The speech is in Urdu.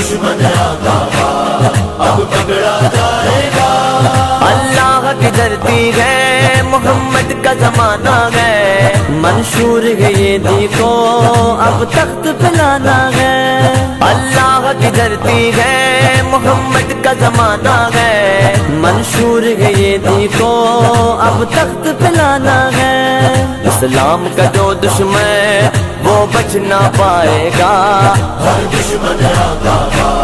دشمن آقا کا اب پکڑا جائے گا۔ اللہ کی دھرتی ہے، محمد کا زمانہ ہے، منشور ہے یہ دیکھو اب تخت پلانا ہے۔ اللہ کی دھرتی ہے، محمد کا زمانہ ہے، منشور ہے یہ دیکھو اب تخت پلانا ہے۔ اسلام کا جو دشمن وہ بچ نہ پائے گا، ہر دشمن آقا کا